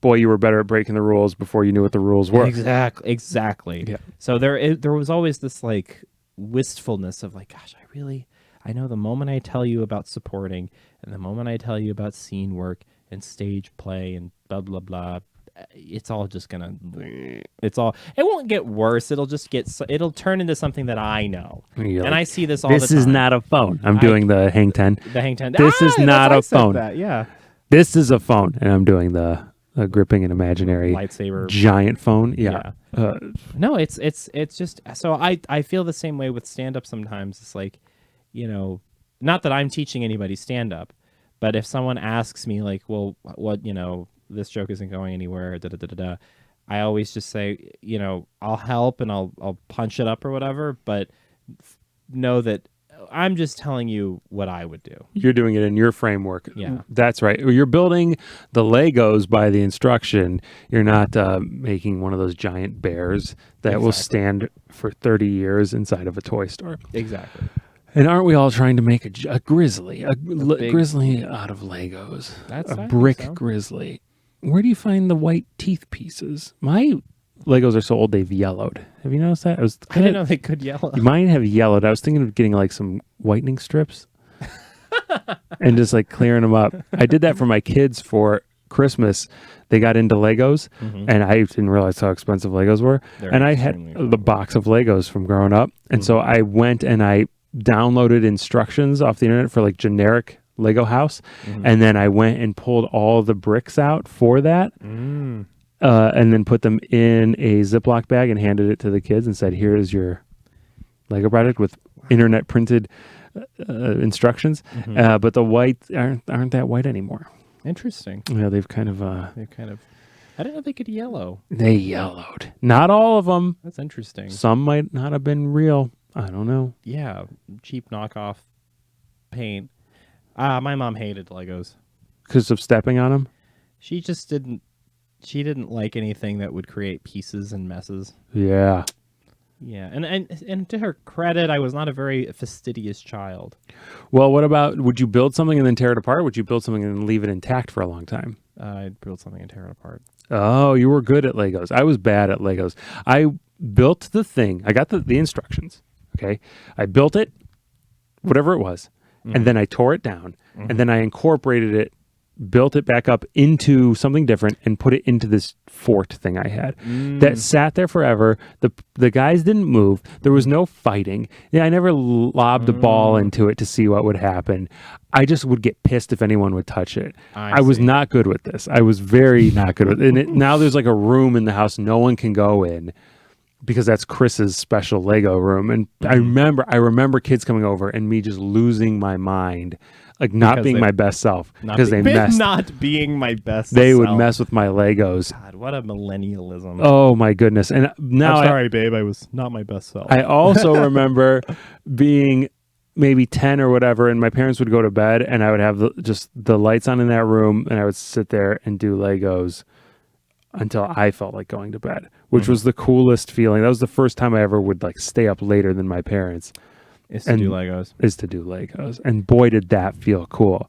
boy, you were better at breaking the rules before you knew what the rules were. Exactly. Yeah. So there was always this like wistfulness of like, gosh, I know the moment I tell you about supporting and the moment I tell you about scene work and stage play and blah blah blah, it's all just gonna, it won't get worse. It'll turn into something that I know. You're And like, I see this all the time. This is not a phone. I'm doing the hang 10. the hang ten. This is not that's why a I said phone. that, yeah. This is a phone, and I'm doing the gripping an imaginary Lightsaber. giant phone. Yeah. No, it's just so I feel the same way with stand up sometimes. It's like, not that I'm teaching anybody stand up, but if someone asks me like, well, what, this joke isn't going anywhere, da da da da da, I always just say, I'll help and I'll punch it up or whatever, but know that I'm just telling you what I would do. You're doing it in your framework. Yeah. That's right. You're building the Legos by the instruction. You're not making one of those giant bears that will stand for 30 years inside of a toy store. Exactly. And aren't we all trying to make a grizzly, big- grizzly out of Legos? I A think brick so. grizzly. Where do you find the white teeth pieces? My Legos are so old they've yellowed. Have you noticed that? I didn't know they could yellow. Mine have yellowed. I was thinking of getting like some whitening strips and just like clearing them up. I did that for my kids for Christmas. They got into Legos, and I didn't realize how expensive Legos were. They're and I had extremely the box of Legos from growing up. And so I went and I downloaded instructions off the internet for like generic Lego house. And then I went and pulled all the bricks out for that. And then put them in a Ziploc bag and handed it to the kids and said, "Here is your Lego project with internet printed instructions." But the white aren't that white anymore. Interesting. Yeah, they've kind of I didn't know they could yellow. they yellowed. Not all of them. That's interesting. Some might not have been real. I don't know. Yeah, cheap knockoff paint. My mom hated Legos. Because of stepping on them. She just didn't. She didn't like anything that would create pieces and messes. Yeah. Yeah, and to her credit, I was not a very fastidious child. Well, what about, would you build something and then tear it apart? Or would you build something and leave it intact for a long time? I'd build something and tear it apart. Oh, you were good at Legos. I was bad at Legos. I built the thing. I got the instructions. Okay. I built it, whatever it was, and then I tore it down, and then I incorporated it, built it back up into something different, and put it into this fort thing I had that sat there forever. The guys didn't move. There was no fighting. Yeah, I never lobbed a ball into it to see what would happen. I just would get pissed if anyone would touch it. I was see. not good with this. I was very not good with it. And now there's like a room in the house no one can go in, because that's Chris's special Lego room. And I remember kids coming over and me just losing my mind, like not being my best self, because they messed. Not being my best. They would mess with my Legos. God, what a millennialism. Oh my goodness! And now I'm sorry, babe. I was not my best self. I also remember being maybe 10 or whatever, and my parents would go to bed, and I would have just the lights on in that room, and I would sit there and do Legos until I felt like going to bed, which was the coolest feeling. That was the first time I ever would like stay up later than my parents. Is to do Legos. And boy, did that feel cool.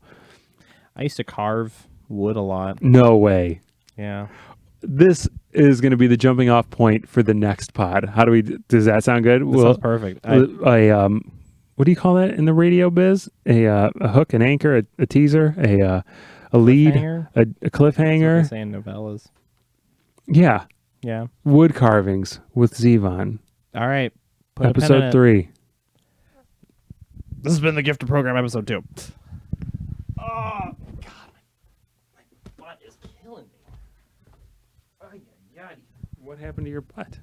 I used to carve wood a lot. No way. Yeah. This is going to be the jumping off point for the next pod. Does that sound good? That sounds perfect. What do you call that in the radio biz? A hook, an anchor, a teaser, a lead, a cliffhanger. That's what they say in novellas. Yeah. Yeah. Wood carvings with Zivan. All right. Episode 3. This has been the Gifted Program, episode 2. Oh, God. My butt is killing me. What happened to your butt?